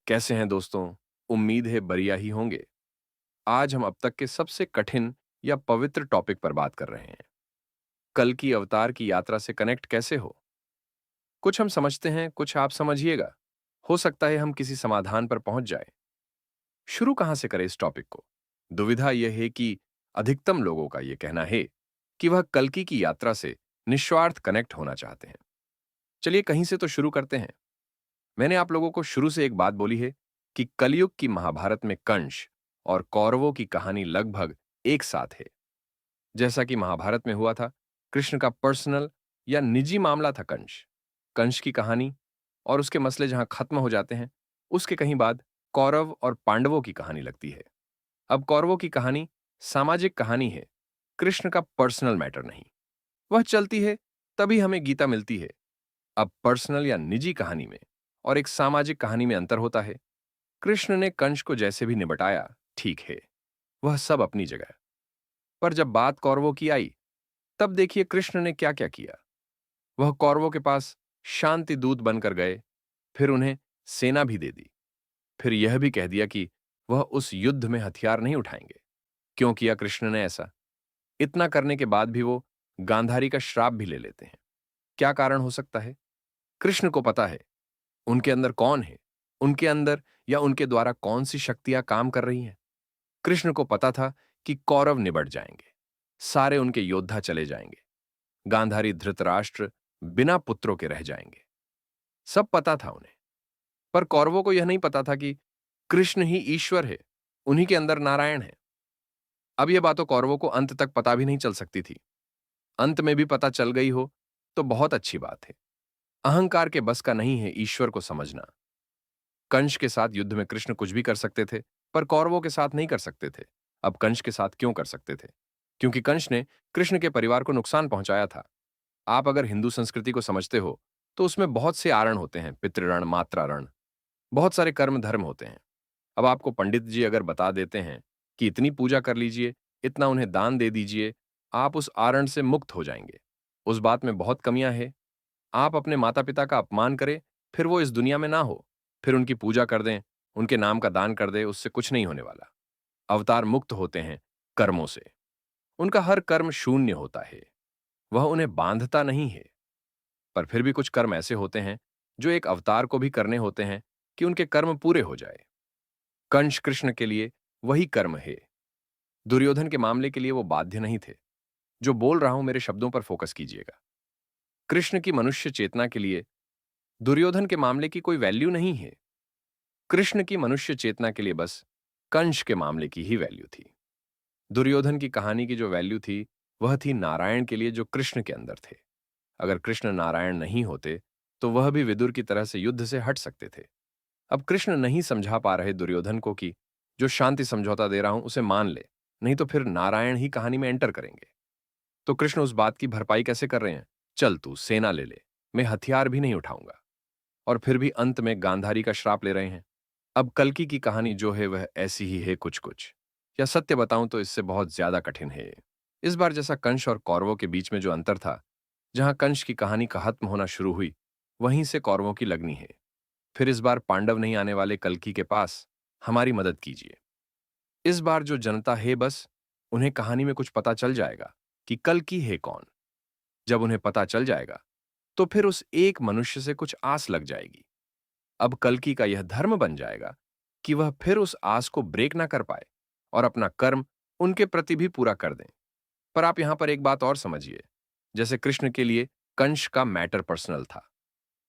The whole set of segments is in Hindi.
कैसे हैं दोस्तों? उम्मीद है बढ़िया ही होंगे। आज हम अब तक के सबसे कठिन या पवित्र टॉपिक पर बात कर रहे हैं। कल की अवतार की यात्रा से कनेक्ट कैसे हो? कुछ हम समझते हैं, कुछ आप समझिएगा। हो सकता है हम किसी समाधान पर पहुंच जाए। शुरू कहां से करें इस टॉपिक को? दुविधा यह है कि अधिकतम लोगों का यह कहना है कि वह कल्कि की यात्रा से निस्वार्थ कनेक्ट होना चाहते हैं। चलिए कहीं से तो शुरू करते हैं। मैंने आप लोगों को शुरू से एक बात बोली है कि कलयुग की महाभारत में कंस और कौरवों की कहानी लगभग एक साथ है। जैसा कि महाभारत में हुआ था, कृष्ण का पर्सनल या निजी मामला था कंस। कंस की कहानी और उसके मसले जहां खत्म हो जाते हैं, उसके कहीं बाद कौरव और पांडवों की कहानी लगती है। अब कौरवों की कहानी सामाजिक कहानी है, कृष्ण का पर्सनल मैटर नहीं। वह चलती है तभी हमें गीता मिलती है। अब पर्सनल या निजी कहानी में और एक सामाजिक कहानी में अंतर होता है। कृष्ण ने कंस को जैसे भी निपटाया, ठीक है, वह सब अपनी जगह। पर जब बात कौरवों की आई, तब देखिए कृष्ण ने क्या क्या किया। वह कौरवों के पास शांति दूत बनकर गए, फिर उन्हें सेना भी दे दी, फिर यह भी कह दिया कि वह उस युद्ध में हथियार नहीं उठाएंगे। क्यों किया कृष्ण ने ऐसा? इतना करने के बाद भी वो गांधारी का श्राप भी ले लेते हैं। क्या कारण हो सकता है? कृष्ण को पता है उनके अंदर कौन है, उनके अंदर या उनके द्वारा कौन सी शक्तियां काम कर रही हैं। कृष्ण को पता था कि कौरव निबट जाएंगे, सारे उनके योद्धा चले जाएंगे, गांधारी धृतराष्ट्र बिना पुत्रों के रह जाएंगे। सब पता था उन्हें। पर कौरवों को यह नहीं पता था कि कृष्ण ही ईश्वर है, उन्हीं के अंदर नारायण है। अब यह बातों कौरवों को अंत तक पता भी नहीं चल सकती थी। अंत में भी पता चल गई हो तो बहुत अच्छी बात है। अहंकार के बस का नहीं है ईश्वर को समझना। कंस के साथ युद्ध में कृष्ण कुछ भी कर सकते थे, पर कौरवों के साथ नहीं कर सकते थे। अब कंस के साथ क्यों कर सकते थे? क्योंकि कंस ने कृष्ण के परिवार को नुकसान पहुंचाया था। आप अगर हिंदू संस्कृति को समझते हो, तो उसमें बहुत से आरण होते हैं, पितृऋण, मात्राऋण, बहुत सारे कर्म धर्म होते हैं। अब आपको पंडित जी अगर बता देते हैं कि इतनी पूजा कर लीजिए, इतना उन्हें दान दे दीजिए, आप उस आरण से मुक्त हो जाएंगे। उस बात में बहुत कमियां हैं। आप अपने माता-पिता का अपमान करें, फिर वो इस दुनिया में ना हो, फिर उनकी पूजा कर दें, उनके नाम का दान कर दें, उससे कुछ नहीं होने वाला। अवतार मुक्त होते हैं कर्मों से। उनका हर कर्म शून्य होता है, वह उन्हें बांधता नहीं है। पर फिर भी कुछ कर्म ऐसे होते हैं, जो एक अवतार को भी करने होते हैं कि उनके कर्म पूरे हो जाए। कंस कृष्ण के लिए वही कर्म है। दुर्योधन के मामले के लिए वो बाध्य नहीं थे। जो बोल रहा हूं मेरे शब्दों पर फोकस कीजिएगा। कृष्ण की मनुष्य चेतना के लिए दुर्योधन के मामले की कोई वैल्यू नहीं है। कृष्ण की मनुष्य चेतना के लिए बस कंस के मामले की ही वैल्यू थी। दुर्योधन की कहानी की जो वैल्यू थी, वह थी नारायण के लिए जो कृष्ण के अंदर थे। अगर कृष्ण नारायण नहीं होते, तो वह भी विदुर की तरह से युद्ध से हट सकते थे। अब कृष्ण नहीं समझा पा रहे दुर्योधन को कि जो शांति समझौता दे रहा हूं उसे मान ले, नहीं तो फिर नारायण ही कहानी में एंटर करेंगे। तो कृष्ण उस बात की भरपाई कैसे कर रहे हैं? चल तू सेना ले ले, मैं हथियार भी नहीं उठाऊंगा। और फिर भी अंत में गांधारी का श्राप ले रहे हैं। अब कल्कि की कहानी जो है वह ऐसी ही है कुछ कुछ, या सत्य बताऊं तो इससे बहुत ज्यादा कठिन है। इस बार जैसा कंस और कौरवों के बीच में जो अंतर था, जहां कंस की कहानी खत्म होना शुरू हुई, वहीं से कौरवों की लगनी है। फिर इस बार पांडव नहीं आने वाले कल्कि के पास, हमारी मदद कीजिए। इस बार जो जनता है, बस उन्हें कहानी में कुछ पता चल जाएगा कि कल्कि है कौन। जब उन्हें पता चल जाएगा, तो फिर उस एक मनुष्य से कुछ आस लग जाएगी। अब कल्कि का यह धर्म बन जाएगा कि वह फिर उस आस को ब्रेक ना कर पाए और अपना कर्म उनके प्रति भी पूरा कर दें। पर आप यहां पर एक बात और समझिए। जैसे कृष्ण के लिए कंस का मैटर पर्सनल था,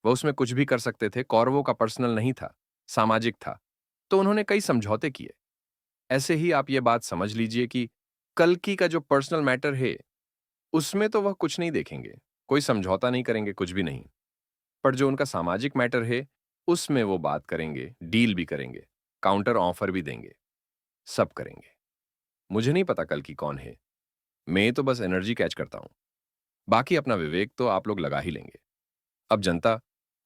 वह उसमें कुछ भी कर सकते थे। कौरवों का पर्सनल नहीं था, सामाजिक था। तो उन्होंने कई समझौते किए। ऐसे ही आप ये बात समझ लीजिए कि कल्कि का जो पर्सनल मैटर है, उसमें तो वह कुछ नहीं देखेंगे, कोई समझौता नहीं करेंगे, कुछ भी नहीं। पर जो उनका सामाजिक मैटर है, उसमें वो बात करेंगे, डील भी करेंगे, काउंटर ऑफर भी देंगे, सब करेंगे। मुझे नहीं पता कल की कौन है, मैं तो बस एनर्जी कैच करता हूं। बाकी अपना विवेक तो आप लोग लगा ही लेंगे। अब जनता,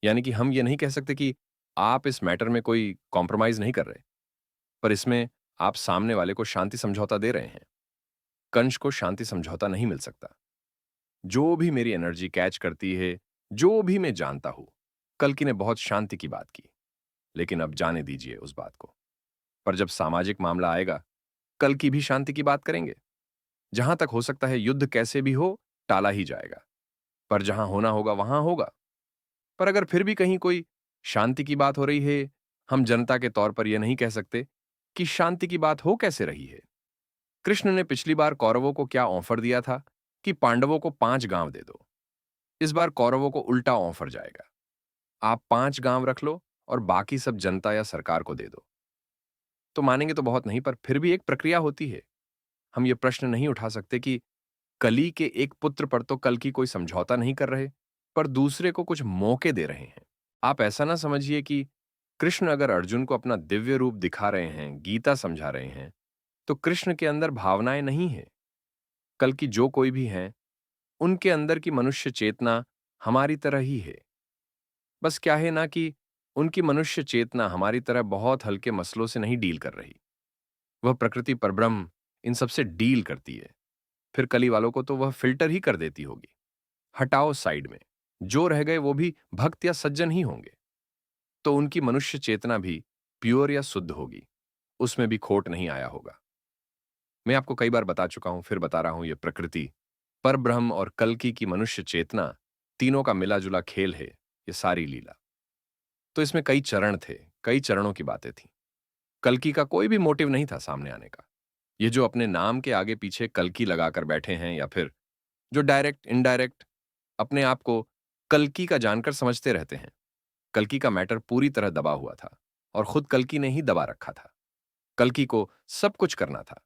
यानी कि हम ये नहीं कह सकते कि आप इस मैटर में कोई कॉम्प्रोमाइज नहीं कर रहे, पर इसमें आप सामने वाले को शांति समझौता दे रहे हैं। कंस को शांति समझौता नहीं मिल सकता। जो भी मेरी एनर्जी कैच करती है, जो भी मैं जानता हूं, कल्कि ने बहुत शांति की बात की। लेकिन अब जाने दीजिए उस बात को। पर जब सामाजिक मामला आएगा, कल की भी शांति की बात करेंगे। जहां तक हो सकता है युद्ध कैसे भी हो, टाला ही जाएगा। पर जहां होना होगा वहां होगा। पर अगर फिर भी कहीं कोई शांति की बात हो रही है, हम जनता के तौर पर यह नहीं कह सकते कि शांति की बात हो कैसे रही है। कृष्ण ने पिछली बार कौरवों को क्या ऑफर दिया था कि पांडवों को 5 गांव दे दो। इस बार कौरवों को उल्टा ऑफर जाएगा। आप 5 गांव रख लो और बाकी सब जनता या सरकार को दे दो। तो मानेंगे तो बहुत नहीं, पर फिर भी एक प्रक्रिया होती है। हम ये प्रश्न नहीं उठा सकते कि कली के एक पुत्र पर तो कल की कोई समझौता नहीं कर रहे, पर दूसरे को कुछ मौके दे रहे हैं। आप ऐसा ना समझिए कि कृष्ण अगर अर्जुन को अपना दिव्य रूप दिखा रहे हैं, गीता समझा रहे हैं, तो कृष्ण के अंदर भावनाएं नहीं है। कल की जो कोई भी हैं, उनके अंदर की मनुष्य चेतना हमारी तरह ही है। बस क्या है ना कि उनकी मनुष्य चेतना हमारी तरह बहुत हल्के मसलों से नहीं डील कर रही। वह प्रकृति परब्रह्म इन सबसे डील करती है। फिर कली वालों को तो वह फिल्टर ही कर देती होगी। हटाओ साइड में, जो रह गए वो भी भक्त या सज्जन ही होंगे। तो उनकी मनुष्य चेतना भी प्योर या शुद्ध होगी, उसमें भी खोट नहीं आया होगा। मैं आपको कई बार बता चुका हूं, फिर बता रहा हूं, ये प्रकृति, परब्रह्म और कल्कि की मनुष्य चेतना, तीनों का मिला जुला खेल है ये सारी लीला। तो इसमें कई चरण थे, कई चरणों की बातें थी। कल्कि का कोई भी मोटिव नहीं था सामने आने का। ये जो अपने नाम के आगे पीछे कल्कि लगाकर बैठे हैं, या फिर जो डायरेक्ट इनडायरेक्ट अपने आप को कल्कि का जानकर समझते रहते हैं। कल्कि का मैटर पूरी तरह दबा हुआ था और खुद कल्कि ने ही दबा रखा था। कल्कि को सब कुछ करना था,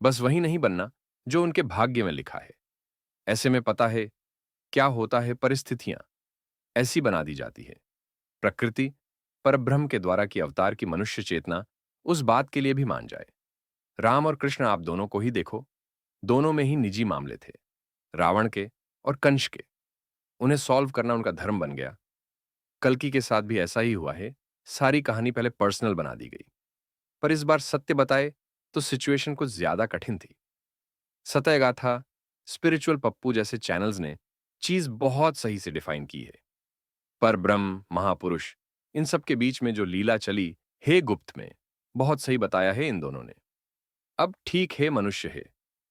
बस वही नहीं बनना जो उनके भाग्य में लिखा है। ऐसे में पता है क्या होता है, परिस्थितियां ऐसी बना दी जाती है। प्रकृति परब्रह्म के द्वारा की अवतार की मनुष्य चेतना उस बात के लिए भी मान जाए। राम और कृष्ण आप दोनों को ही देखो, दोनों में ही निजी मामले थे, रावण के और कंस के। उन्हें सॉल्व करना उनका धर्म बन गया। कल्कि के साथ भी ऐसा ही हुआ है। सारी कहानी पहले पर्सनल बना दी गई, पर इस बार सत्य बताए तो सिचुएशन कुछ ज्यादा कठिन थी। सतय गाथा, स्पिरिचुअल पप्पू जैसे चैनल्स ने चीज बहुत सही से डिफाइन की है। पर ब्रह्म महापुरुष इन सब के बीच में जो लीला चली, हे गुप्त में, बहुत सही बताया है इन दोनों ने। अब ठीक है मनुष्य है,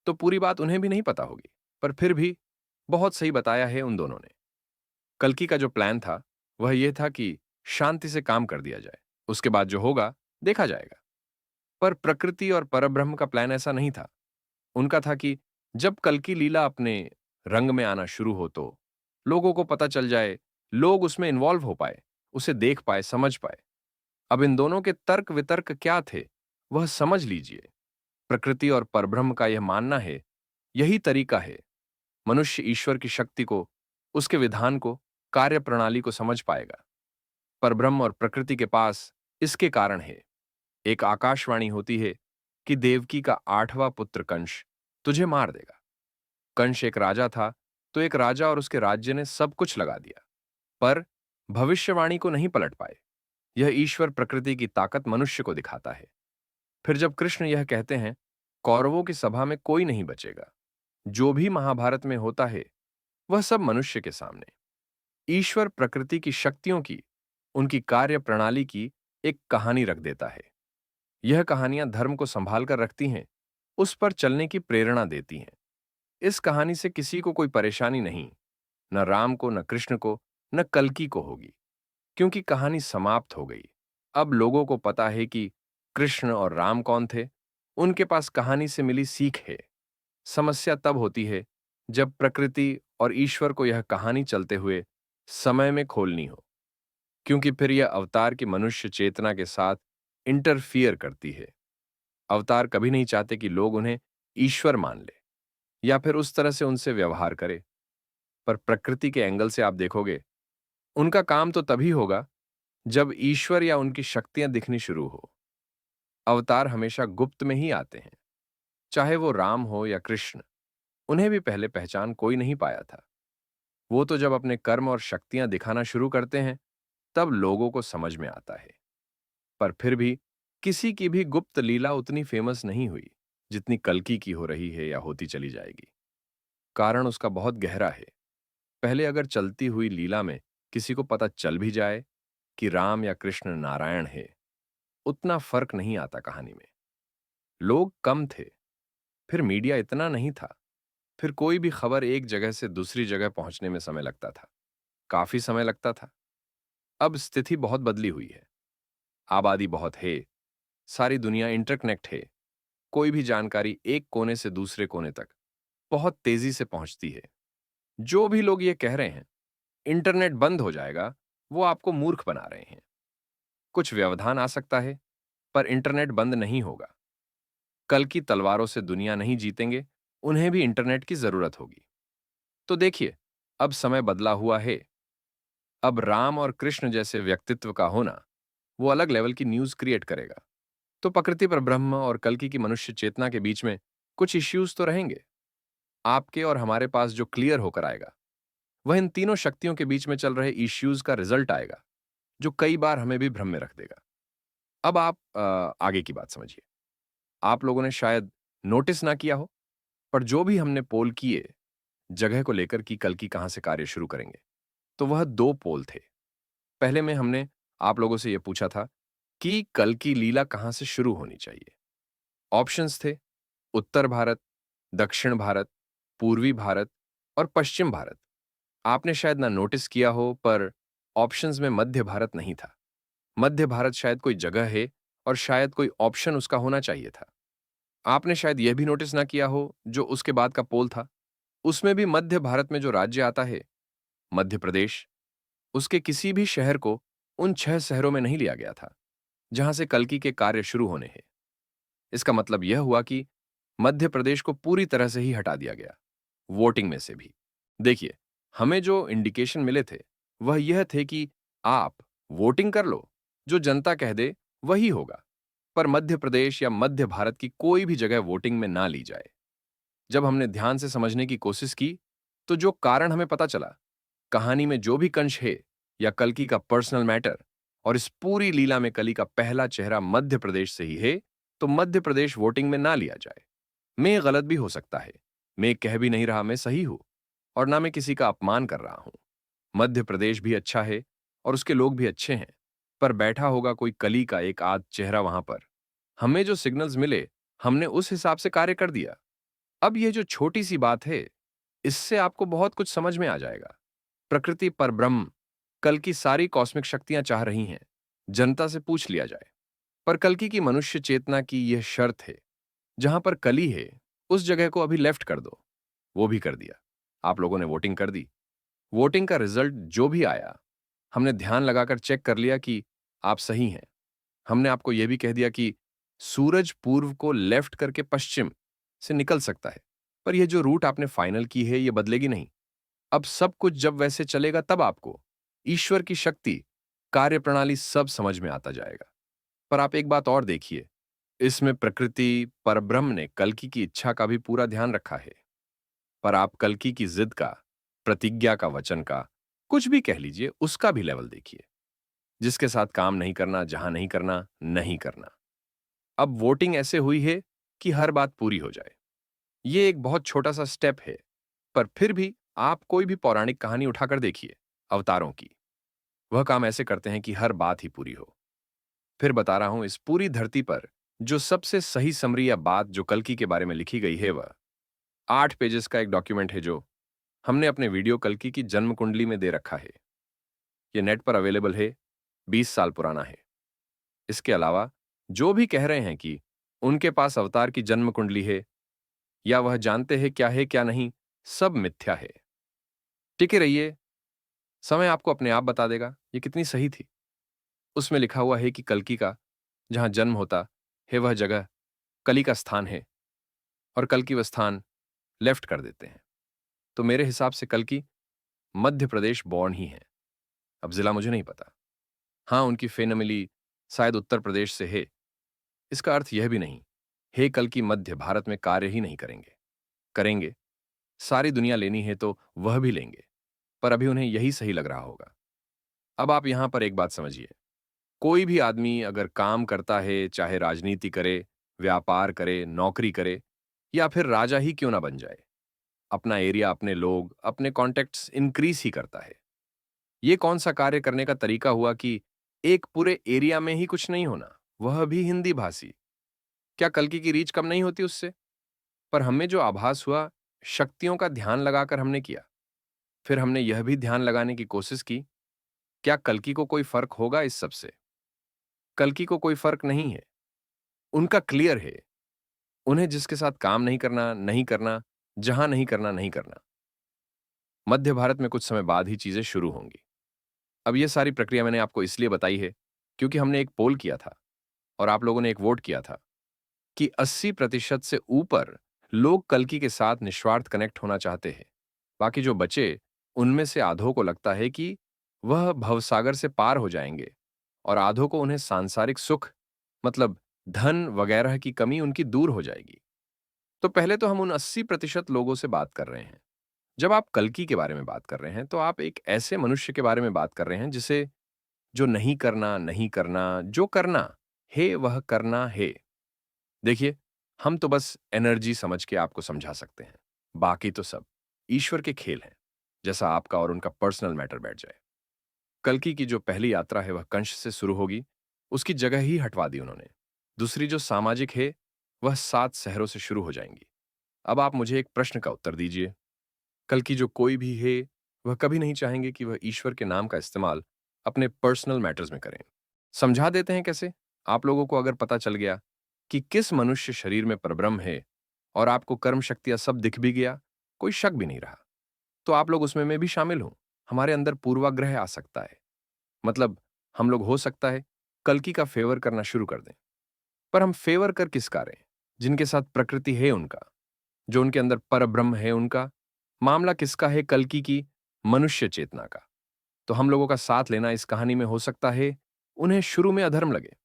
तो पूरी बात उन्हें भी नहीं पता होगी, पर फिर भी बहुत सही बताया है उन दोनों ने। कल्कि का जो प्लान था वह यह था कि शांति से काम कर दिया जाए, उसके बाद जो होगा देखा जाएगा। पर प्रकृति और परब्रह्म का प्लान ऐसा नहीं था। उनका था कि जब कल्कि लीला अपने रंग में आना शुरू हो तो लोगों को पता चल जाए, लोग उसमें इन्वॉल्व हो पाए, उसे देख पाए, समझ पाए। अब इन दोनों के तर्क वितर्क क्या थे वह समझ लीजिए। प्रकृति और परब्रह्म का यह मानना है, यही तरीका है, मनुष्य ईश्वर की शक्ति को, उसके विधान को, कार्य प्रणाली को समझ पाएगा। परब्रह्म और प्रकृति के पास इसके कारण है। एक आकाशवाणी होती है कि देवकी का 8वां पुत्र कंस तुझे मार देगा। कंस एक राजा था, तो एक राजा और उसके राज्य ने सब कुछ लगा दिया, पर भविष्यवाणी को नहीं पलट पाए। यह ईश्वर प्रकृति की ताकत मनुष्य को दिखाता है। फिर जब कृष्ण यह कहते हैं, कौरवों की सभा में कोई नहीं बचेगा, जो भी महाभारत में होता है वह सब मनुष्य के सामने। ईश्वर प्रकृति की शक्तियों की, उनकी कार्य प्रणाली की एक कहानी रख देता है। यह कहानियां धर्म को संभाल कर रखती हैं, उस पर चलने की प्रेरणा देती हैं। इस कहानी से किसी को कोई परेशानी नहीं, न राम को, न कृष्ण को, न कल्कि को होगी, क्योंकि कहानी समाप्त हो गई। अब लोगों को पता है कि कृष्ण और राम कौन थे, उनके पास कहानी से मिली सीख है। समस्या तब होती है जब प्रकृति और ईश्वर को यह कहानी चलते हुए समय में खोलनी हो, क्योंकि फिर यह अवतार की मनुष्य चेतना के साथ इंटरफियर करती है। अवतार कभी नहीं चाहते कि लोग उन्हें ईश्वर मान ले या फिर उस तरह से उनसे व्यवहार करे। पर प्रकृति के एंगल से आप देखोगे, उनका काम तो तभी होगा जब ईश्वर या उनकी शक्तियां दिखनी शुरू हो। अवतार हमेशा गुप्त में ही आते हैं, चाहे वो राम हो या कृष्ण। उन्हें भी पहले पहचान कोई नहीं पाया था। वो तो जब अपने कर्म और शक्तियां दिखाना शुरू करते हैं, तब लोगों को समझ में आता है। पर फिर भी किसी की भी गुप्त लीला उतनी फेमस नहीं हुई जितनी कल्कि की हो रही है या होती चली जाएगी। कारण उसका बहुत गहरा है। पहले अगर चलती हुई लीला में किसी को पता चल भी जाए, कि राम या कृष्ण नारायण है, उतना फर्क नहीं आता कहानी में। लोग कम थे, फिर मीडिया इतना नहीं था, फिर कोई भी खबर एक जगह से दूसरी जगह पहुंचने में समय लगता था, काफी समय लगता था। अब स्थिति बहुत बदली हुई है। आबादी बहुत है, सारी दुनिया इंटरकनेक्ट है, कोई भी जानकारी एक कोने से दूसरे कोने तक बहुत तेजी से पहुंचती है। जो भी लोग ये कह रहे हैं इंटरनेट बंद हो जाएगा, वो आपको मूर्ख बना रहे हैं। कुछ व्यवधान आ सकता है, पर इंटरनेट बंद नहीं होगा। कल की तलवारों से दुनिया नहीं जीतेंगे, उन्हें भी इंटरनेट की जरूरत होगी। तो देखिए, अब समय बदला हुआ है। अब राम और कृष्ण जैसे व्यक्तित्व का होना वो अलग लेवल की न्यूज क्रिएट करेगा। तो प्रकृति पर ब्रह्म और कल्कि की मनुष्य चेतना के बीच में कुछ इश्यूज तो रहेंगे। आपके और हमारे पास जो क्लियर होकर आएगा, वह इन तीनों शक्तियों के बीच में चल रहे इश्यूज का रिजल्ट आएगा, जो कई बार हमें भी भ्रम में रख देगा। अब आप आगे की बात समझिए। आप लोगों ने शायद नोटिस ना किया हो, पर जो भी हमने पोल किए जगह को लेकर कि कल की कहां से कार्य शुरू करेंगे, तो वह दो पोल थे। पहले में हमने आप लोगों से यह पूछा था कि कल की लीला कहां से शुरू होनी चाहिए। ऑप्शंस थे उत्तर भारत, दक्षिण भारत, पूर्वी भारत और पश्चिम भारत। आपने शायद ना नोटिस किया हो, पर ऑप्शंस में मध्य भारत नहीं था। मध्य भारत शायद कोई जगह है और शायद कोई ऑप्शन उसका होना चाहिए था। आपने शायद यह भी नोटिस ना किया हो जो उसके बाद का पोल था, उसमें भी मध्य भारत में जो राज्य आता है, मध्य प्रदेश, उसके किसी भी शहर को उन 6 शहरों में नहीं लिया गया था जहां से कल्कि के कार्य शुरू होने हैं। इसका मतलब यह हुआ कि मध्य प्रदेश को पूरी तरह से ही हटा दिया गया, वोटिंग में से भी। देखिए, हमें जो इंडिकेशन मिले थे वह यह थे कि आप वोटिंग कर लो, जो जनता कह दे वही होगा, पर मध्य प्रदेश या मध्य भारत की कोई भी जगह वोटिंग में ना ली जाए। जब हमने ध्यान से समझने की कोशिश की, तो जो कारण हमें पता चला, कहानी में जो भी कंश है या कल्कि का पर्सनल मैटर, और इस पूरी लीला में कली का पहला चेहरा मध्य प्रदेश से ही है, तो मध्य प्रदेश वोटिंग में ना लिया जाए। मैं गलत भी हो सकता है, मैं कह भी नहीं रहा मैं सही हूं, और ना मैं किसी का अपमान कर रहा हूं। मध्य प्रदेश भी अच्छा है और उसके लोग भी अच्छे हैं, पर बैठा होगा कोई कली का एक आध चेहरा वहां पर। हमें जो सिग्नल्स मिले, हमने उस हिसाब से कार्य कर दिया। अब ये जो छोटी सी बात है, इससे आपको बहुत कुछ समझ में आ जाएगा। प्रकृति पर ब्रह्म, कल की सारी कॉस्मिक शक्तियां चाह रही हैं जनता से पूछ लिया जाए, पर कल्कि की मनुष्य चेतना की यह शर्त है, जहां पर कली है उस जगह को अभी लेफ्ट कर दो। वो भी कर दिया। आप लोगों ने वोटिंग कर दी। वोटिंग का रिजल्ट जो भी आया, हमने ध्यान लगाकर चेक कर लिया कि आप सही हैं। हमने आपको यह भी कह दिया कि सूरज पूर्व को लेफ्ट करके पश्चिम से निकल सकता है, पर यह जो रूट आपने फाइनल की है, यह बदलेगी नहीं। अब सब कुछ जब वैसे चलेगा, तब आपको ईश्वर की शक्ति, कार्यप्रणाली सब समझ में आता जाएगा। पर आप एक बात और देखिए, इसमें प्रकृति परब्रह्म ने कल्कि की इच्छा का भी पूरा ध्यान रखा है। पर आप कल्कि की जिद का, प्रतिज्ञा का, वचन का, कुछ भी कह लीजिए, उसका भी लेवल देखिए। जिसके साथ काम नहीं करना, जहां नहीं करना, नहीं करना। अब वोटिंग ऐसे हुई है कि हर बात पूरी हो जाए। ये एक बहुत छोटा सा स्टेप है, पर फिर भी आप कोई भी पौराणिक कहानी उठाकर देखिए, अवतारों की, वह काम ऐसे करते हैं कि हर बात ही पूरी हो। फिर बता रहा हूं, इस पूरी धरती पर जो सबसे सही समरी या बात जो कल्कि के बारे में लिखी गई है, वह 8 पेजेस का एक डॉक्यूमेंट है जो हमने अपने वीडियो कल्कि की जन्म कुंडली में दे रखा है। यह नेट पर अवेलेबल है, 20 साल पुराना है। इसके अलावा जो भी कह रहे हैं कि उनके पास अवतार की जन्म कुंडली है या वह जानते हैं क्या नहीं, सब मिथ्या है। टिके रहिए, समय आपको अपने आप बता देगा ये कितनी सही थी। उसमें लिखा हुआ है कि कल्कि का जहां जन्म होता है, वह जगह कली का स्थान है, और कल्कि वह स्थान लेफ्ट कर देते हैं। तो मेरे हिसाब से कल्कि मध्य प्रदेश बॉर्न ही है। अब जिला मुझे नहीं पता। हाँ, उनकी फैमिली शायद उत्तर प्रदेश से है। इसका अर्थ यह भी नहीं हे कल्कि मध्य भारत में कार्य ही नहीं करेंगे। करेंगे, सारी दुनिया लेनी है तो वह भी लेंगे, पर अभी उन्हें यही सही लग रहा होगा। अब आप यहां पर एक बात समझिए, कोई भी आदमी अगर काम करता है, चाहे राजनीति करे, व्यापार करे, नौकरी करे, या फिर राजा ही क्यों ना बन जाए, अपना एरिया, अपने लोग, अपने कॉन्टेक्ट्स इंक्रीज ही करता है। ये कौन सा कार्य करने का तरीका हुआ कि एक पूरे एरिया में ही कुछ नहीं होना, वह भी हिंदी भाषी। क्या कल्कि की रीच कम नहीं होती उससे? पर हमें जो आभास हुआ, शक्तियों का ध्यान लगाकर हमने किया। फिर हमने यह भी ध्यान लगाने की कोशिश की, क्या कल्कि को कोई फर्क होगा इस सब से? कल्कि को कोई फर्क नहीं है। उनका क्लियर है। उन्हें जिसके साथ काम नहीं करना, नहीं करना, जहां नहीं करना, नहीं करना। मध्य भारत में कुछ समय बाद ही चीजें शुरू होंगी। अब ये सारी प्रक्रिया मैंने आपको इसलिए बताई है, क्योंकि हमने एक पोल किया था और आप लोगों ने एक वोट किया था कि 80% से ऊपर लोग कल्कि के साथ निस्वार्थ कनेक्ट होना चाहते हैं। बाकी जो बचे, उनमें से आधों को लगता है कि वह भवसागर से पार हो जाएंगे और आधों को उन्हें सांसारिक सुख, मतलब धन वगैरह की कमी उनकी दूर हो जाएगी। तो पहले तो हम उन 80% लोगों से बात कर रहे हैं। जब आप कल्कि के बारे में बात कर रहे हैं, तो आप एक ऐसे मनुष्य के बारे में बात कर रहे हैं जिसे जो नहीं करना, नहीं करना, जो करना है वह करना है। देखिए, हम तो बस एनर्जी समझ के आपको समझा सकते हैं। बाकी तो सब ईश्वर के खेल हैं, जैसा आपका और उनका पर्सनल मैटर बैठ जाए। कल्कि की जो पहली यात्रा है वह कंस से शुरू होगी, उसकी जगह ही हटवा दी उन्होंने। दूसरी जो सामाजिक है, वह 7 शहरों से शुरू हो जाएंगी। अब आप मुझे एक प्रश्न का उत्तर दीजिए। कल्कि जो कोई भी है, वह कभी नहीं चाहेंगे कि वह ईश्वर के नाम का इस्तेमाल अपने पर्सनल मैटर्स में करें। समझा देते हैं कैसे? आप लोगों को अगर पता चल गया कि किस मनुष्य शरीर में परब्रह्म है और आपको कर्म शक्तियां सब दिख भी गया, कोई शक भी नहीं रहा, तो आप लोग उसमें मैं भी शामिल हूं। हमारे अंदर पूर्वाग्रह आ सकता है। मतलब हम लोग हो सकता है कल्कि का फेवर करना शुरू कर दें। पर हम फेवर कर किसका रहे? जिनके साथ प्रकृति है उनका, जो उनके अंदर परब्रह्म है उनका। मामला किसका है? कल्कि की मनुष्य चेतना का। तो हम लोगों का साथ लेना इस कहानी में हो सकता है उन्हें शुरू में अधर्म लगे।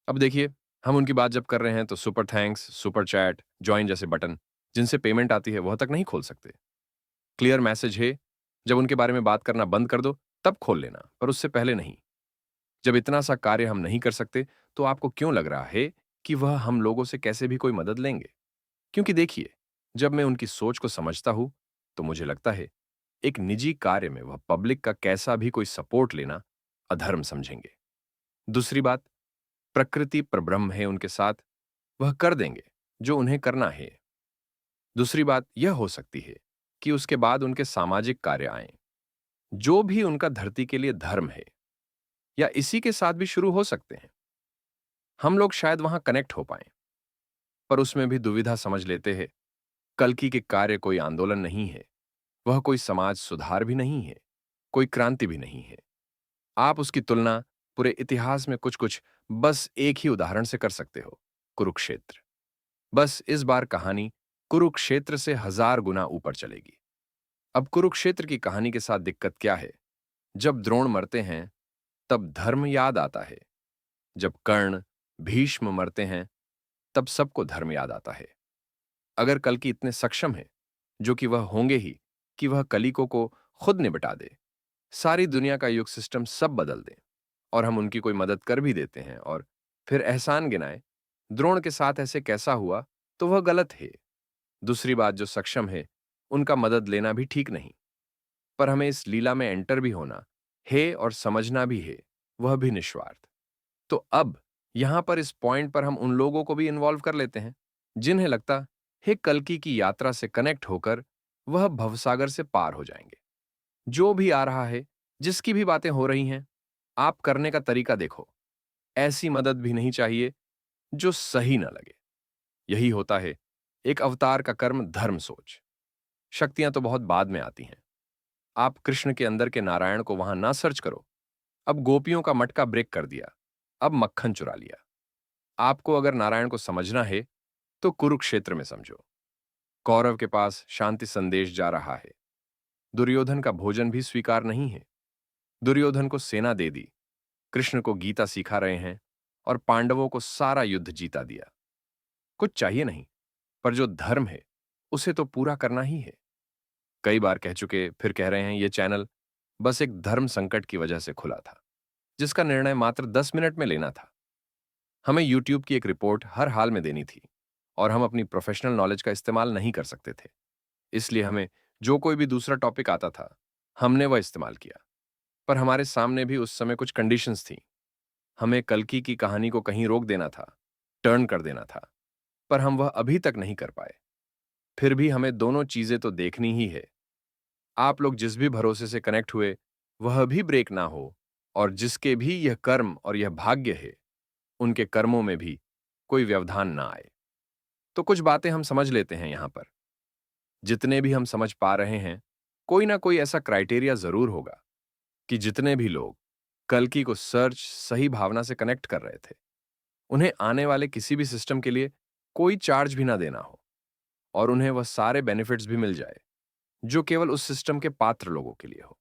अब देखिए, हम उनकी बात जब कर रहे हैं तो super thanks, super chat, join जैसे बटन जिनसे पेमेंट आती है वह तक नहीं खोल सकते। क्लियर मैसेज है, जब उनके बारे में बात करना बंद कर दो तब खोल लेना, पर उससे पहले नहीं। जब इतना सा कार्य हम नहीं कर सकते, तो आपको क्यों लग रहा है कि वह हम लोगों से कैसे भी कोई मदद लेंगे? क्योंकि देखिए, जब मैं उनकी सोच को समझता हूं, तो मुझे लगता है एक निजी कार्य में वह पब्लिक का कैसा भी कोई सपोर्ट लेना अधर्म समझेंगे। दूसरी बात, प्रकृति परब्रह्म है उनके साथ, वह कर देंगे जो उन्हें करना है। दूसरी बात यह हो सकती है कि उसके बाद उनके सामाजिक कार्य आए, जो भी उनका धरती के लिए धर्म है, या इसी के साथ भी शुरू हो सकते हैं। हम लोग शायद वहां कनेक्ट हो पाए, पर उसमें भी दुविधा समझ लेते हैं। कल्कि के कार्य कोई आंदोलन नहीं है, वह कोई समाज सुधार भी नहीं है, कोई क्रांति भी नहीं है। आप उसकी तुलना पूरे इतिहास में कुछ कुछ बस एक ही उदाहरण से कर सकते हो, कुरुक्षेत्र। बस इस बार कहानी कुरुक्षेत्र से 1000 गुना ऊपर चलेगी। अब कुरुक्षेत्र की कहानी के साथ दिक्कत क्या है? जब द्रोण मरते हैं, तब धर्म याद आता है। जब कर्ण, भीष्म मरते हैं, तब सबको धर्म याद आता है। अगर कल्कि इतने सक्षम है, जो कि वह होंगे ही, कि वह कलिकों को खुद निपटा दे, सारी दुनिया का युग सिस्टम सब बदल दे, और हम उनकी कोई मदद कर भी देते हैं और फिर एहसान गिनाए, द्रोण के साथ ऐसे कैसा हुआ, तो वह गलत है। दूसरी बात, जो सक्षम है, उनका मदद लेना भी ठीक नहीं। पर हमें इस लीला में एंटर भी होना है और समझना भी है, वह भी निस्वार्थ। तो अब यहां पर इस पॉइंट पर हम उन लोगों को भी इन्वॉल्व कर लेते हैं जिन्हें लगता है कल्कि की यात्रा से कनेक्ट होकर वह भवसागर से पार हो जाएंगे। जो भी आ रहा है, जिसकी भी बातें हो रही हैं, आप करने का तरीका देखो। ऐसी मदद भी नहीं चाहिए जो सही न लगे। यही होता है एक अवतार का कर्म, धर्म सोच। शक्तियां तो बहुत बाद में आती हैं। आप कृष्ण के अंदर के नारायण को वहां ना सर्च करो। अब गोपियों का मटका ब्रेक कर दिया, अब मक्खन चुरा लिया। आपको अगर नारायण को समझना है, तो कुरुक्षेत्र में समझो। कौरव के पास शांति संदेश जा रहा है। दुर्योधन का भोजन भी स्वीकार नहीं है। दुर्योधन को सेना दे दी, कृष्ण को गीता सिखा रहे हैं और पांडवों को सारा युद्ध जीता दिया। कुछ चाहिए नहीं, पर जो धर्म है, उसे तो पूरा करना ही है। कई बार कह चुके, फिर कह रहे हैं, ये चैनल बस एक धर्म संकट की वजह से खुला था, जिसका निर्णय मात्र 10 मिनट में लेना था। हमें यूट्यूब की एक रिपोर्ट हर हाल में देनी थी और हम अपनी प्रोफेशनल नॉलेज का इस्तेमाल नहीं कर सकते थे। इसलिए हमें जो कोई भी दूसरा टॉपिक आता था, हमने वह इस्तेमाल किया। पर हमारे सामने भी उस समय कुछ कंडीशंस थी। हमें कल्कि की कहानी को कहीं रोक देना था, टर्न कर देना था, पर हम वह अभी तक नहीं कर पाए। फिर भी हमें दोनों चीजें तो देखनी ही है। आप लोग जिस भी भरोसे से कनेक्ट हुए, वह भी ब्रेक ना हो, और जिसके भी यह कर्म और यह भाग्य है, उनके कर्मों में भी कोई व्यवधान ना आए। तो कुछ बातें हम समझ लेते हैं यहां पर। जितने भी हम समझ पा रहे हैं, कोई ना कोई ऐसा क्राइटेरिया जरूर होगा कि जितने भी लोग कल्कि को सर्च सही भावना से कनेक्ट कर रहे थे, उन्हें आने वाले किसी भी सिस्टम के लिए कोई चार्ज भी ना देना हो, और उन्हें वह सारे बेनिफिट्स भी मिल जाए जो केवल उस सिस्टम के पात्र लोगों के लिए हो।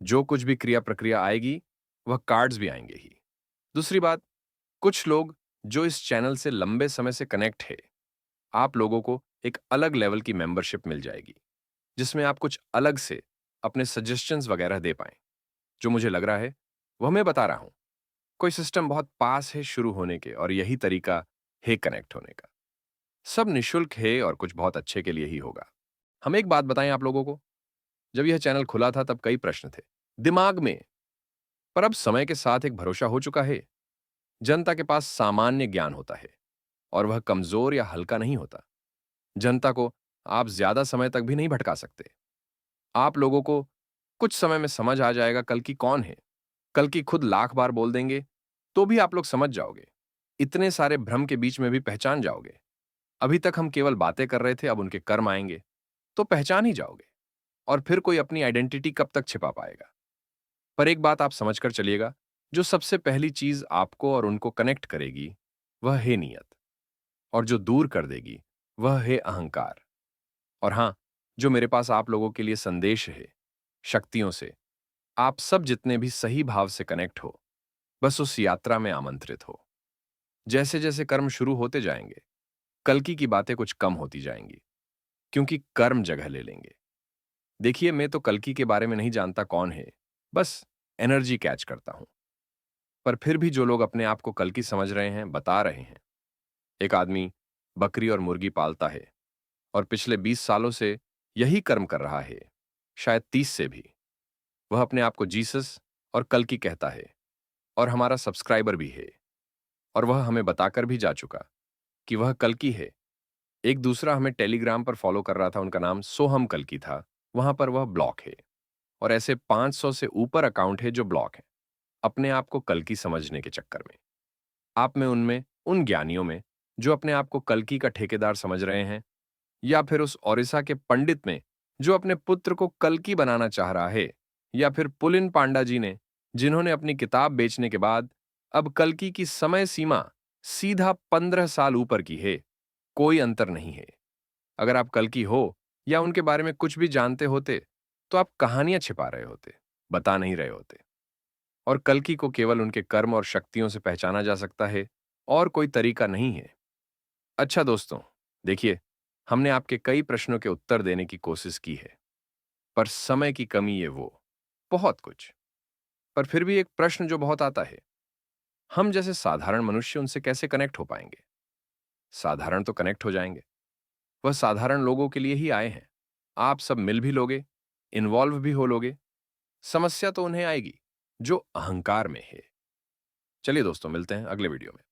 जो कुछ भी क्रिया प्रक्रिया आएगी, वह कार्ड्स भी आएंगे ही। दूसरी बात, कुछ लोग जो इस चैनल से लंबे समय से कनेक्ट है, आप लोगों को एक अलग लेवल की मेंबरशिप मिल जाएगी, जिसमें आप कुछ अलग से अपने सजेशंस वगैरह दे पाएं। जो मुझे लग रहा है, वह मैं बता रहा हूं। कोई सिस्टम बहुत पास है शुरू होने के, और यही तरीका है कनेक्ट होने का। सब निशुल्क है और कुछ बहुत अच्छे के लिए ही होगा। हम एक बात बताएं आप लोगों को, जब यह चैनल खुला था तब कई प्रश्न थे दिमाग में, पर अब समय के साथ एक भरोसा हो चुका है। जनता के पास सामान्य ज्ञान होता है, और वह कमजोर या हल्का नहीं होता। जनता को आप ज्यादा समय तक भी नहीं भटका सकते। आप लोगों को कुछ समय में समझ आ जाएगा कल्कि कौन है। कल्कि खुद लाख बार बोल देंगे तो भी आप लोग समझ जाओगे। इतने सारे भ्रम के बीच में भी पहचान जाओगे। अभी तक हम केवल बातें कर रहे थे, अब उनके कर्म आएंगे तो पहचान ही जाओगे। और फिर कोई अपनी आइडेंटिटी कब तक छिपा पाएगा। पर एक बात आप समझकर चलिएगा, जो सबसे पहली चीज आपको और उनको कनेक्ट करेगी, वह है नियत। और जो दूर कर देगी, वह है अहंकार। और हां, जो मेरे पास आप लोगों के लिए संदेश है, शक्तियों से, आप सब जितने भी सही भाव से कनेक्ट हो, बस उस यात्रा में आमंत्रित हो। जैसे जैसे कर्म शुरू होते जाएंगे, कल्कि की बातें कुछ कम होती जाएंगी, क्योंकि कर्म जगह ले लेंगे। देखिए, मैं तो कल्कि के बारे में नहीं जानता कौन है, बस एनर्जी कैच करता हूं। पर फिर भी जो लोग अपने आप को कल्कि समझ रहे हैं, बता रहे हैं। एक आदमी बकरी और मुर्गी पालता है, और पिछले 20 सालों से यही कर्म कर रहा है, शायद 30 से भी। वह अपने आप को जीसस और कल्कि कहता है, और हमारा सब्सक्राइबर भी है। और वह हमें बताकर भी जा चुका कि वह कल्कि है। एक दूसरा हमें टेलीग्राम पर फॉलो कर रहा था, उनका नाम सोहम कल्कि था, वहां पर वह ब्लॉक है। और ऐसे 500 से ऊपर अकाउंट है जो ब्लॉक है, अपने आप को कल्कि समझने के चक्कर में। आप में उनमें, उन ज्ञानियों में जो अपने आप को कल्कि का ठेकेदार समझ रहे हैं, या फिर उस ओडिशा के पंडित में जो अपने पुत्र को कल्कि बनाना चाह रहा है, या फिर पुलिन पांडा जी ने, जिन्होंने अपनी किताब बेचने के बाद अब कल्कि की समय सीमा सीधा 15 साल ऊपर की है। कोई अंतर नहीं है। अगर आप कल्कि हो या उनके बारे में कुछ भी जानते होते, तो आप कहानियां छिपा रहे होते, बता नहीं रहे होते। और कल्कि को केवल उनके कर्म और शक्तियों से पहचाना जा सकता है, और कोई तरीका नहीं है। अच्छा दोस्तों, देखिए, हमने आपके कई प्रश्नों के उत्तर देने की कोशिश की है, पर समय की कमी है वो, बहुत कुछ। पर फिर भी एक प्रश्न जो बहुत आता है, हम जैसे साधारण मनुष्य उनसे कैसे कनेक्ट हो पाएंगे। साधारण तो कनेक्ट हो जाएंगे, वह साधारण लोगों के लिए ही आए हैं। आप सब मिल भी लोगे, इन्वॉल्व भी हो लोगे। समस्या तो उन्हें आएगी जो अहंकार में है। चलिए दोस्तों, मिलते हैं अगले वीडियो में।